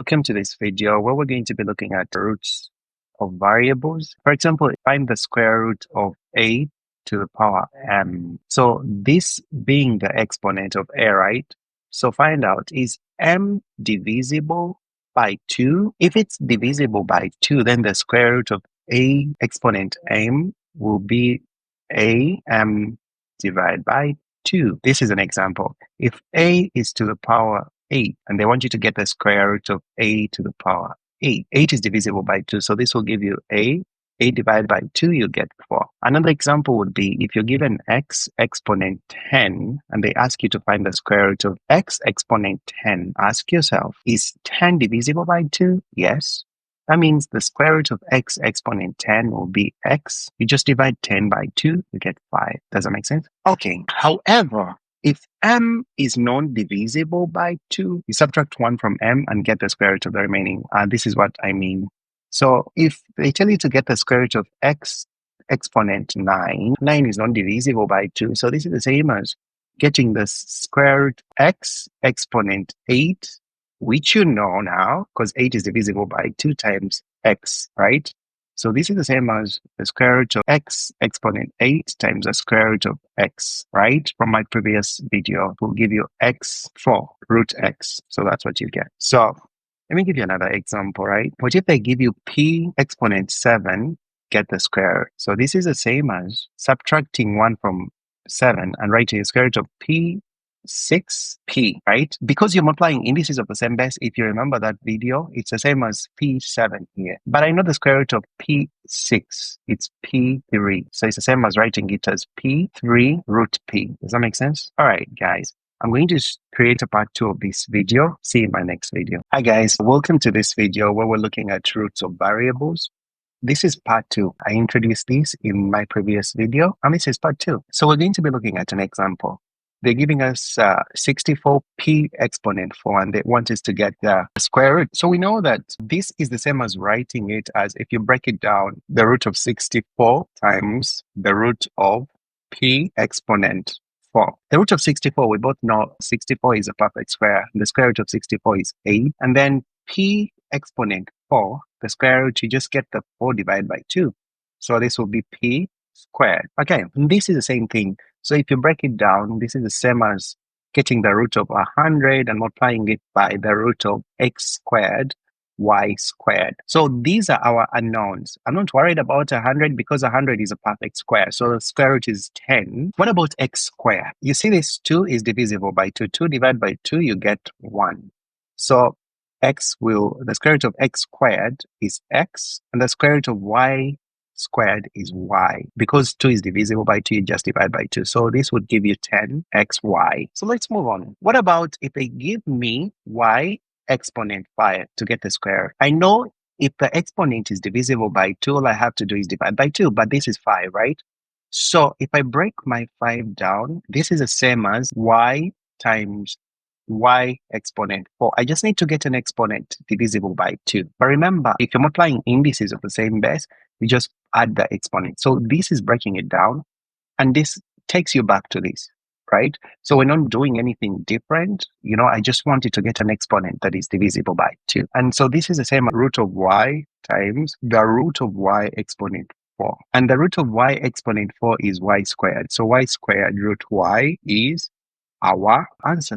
Welcome to this video where we're going to be looking at the roots of variables. For example, find the square root of a to the power m. So this being the exponent of a, right? So find out, is m divisible by 2? If it's divisible by 2, then the square root of a exponent m will be a m divided by 2. This is an example. If a is to the power 8 and they want you to get the square root of a to the power 8. 8 is divisible by 2, so this will give you a divided by 2, you get 4. Another example would be if you're given x exponent 10 and they ask you to find the square root of x exponent 10. Ask yourself, is 10 divisible by 2? Yes. That means the square root of x exponent 10 will be x. You just divide 10 by 2, you get 5. Does that make sense? Okay. However, if m is non-divisible by 2, you subtract 1 from m and get the square root of the remaining. This is what I mean. So if they tell you to get the square root of x exponent 9, 9 is non-divisible by 2. So this is the same as getting the square root x exponent 8, which you know now, because 8 is divisible by 2 times x, right? So this is the same as the square root of x exponent 8 times the square root of x, right? From my previous video, it will give you x 4 root x. So that's what you get. So let me give you another example, right? What if they give you p exponent 7, get the square root? So this is the same as subtracting 1 from 7 and writing the square root of p 6p, right? Because you're multiplying indices of the same base, if you remember that video, it's the same as p7 here. But I know the square root of p6, it's p3. So it's the same as writing it as p3 root p. Does that make sense? All right, guys. I'm going to create a part 2 of this video. See you in my next video. Hi guys, welcome to this video where we're looking at roots of variables. This is part 2. I introduced this in my previous video, and this is part 2. So we're going to be looking at an example. They're giving us 64p exponent 4, and they want us to get the square root. So we know that this is the same as writing it as, if you break it down, the root of 64 times the root of p exponent 4. The root of 64, we both know 64 is a perfect square. The square root of 64 is 8. And then p exponent 4, the square root, you just get the 4 divided by 2. So this will be p squared. Okay, and this is the same thing. So if you break it down, this is the same as getting the root of 100 and multiplying it by the root of x squared, y squared. So these are our unknowns. I'm not worried about 100 because 100 is a perfect square. So the square root is 10. What about x squared? You see this 2 is divisible by 2. 2 divided by 2, you get 1. So the square root of x squared is x, and the square root of y squared is y. Because 2 is divisible by 2, you just divide by 2. So this would give you 10xy. So let's move on. What about if they give me y exponent 5 to get the square? I know if the exponent is divisible by 2, all I have to do is divide by 2, but this is 5, right? So if I break my 5 down, this is the same as y times y exponent 4. I just need to get an exponent divisible by 2. But remember, if you're multiplying indices of the same base, you just add the exponent. So this is breaking it down, and this takes you back to this, right? So we're not doing anything different. I just wanted to get an exponent that is divisible by 2. And so this is the same root of y times the root of y exponent 4. And the root of y exponent 4 is y squared. So y squared root y is our answer.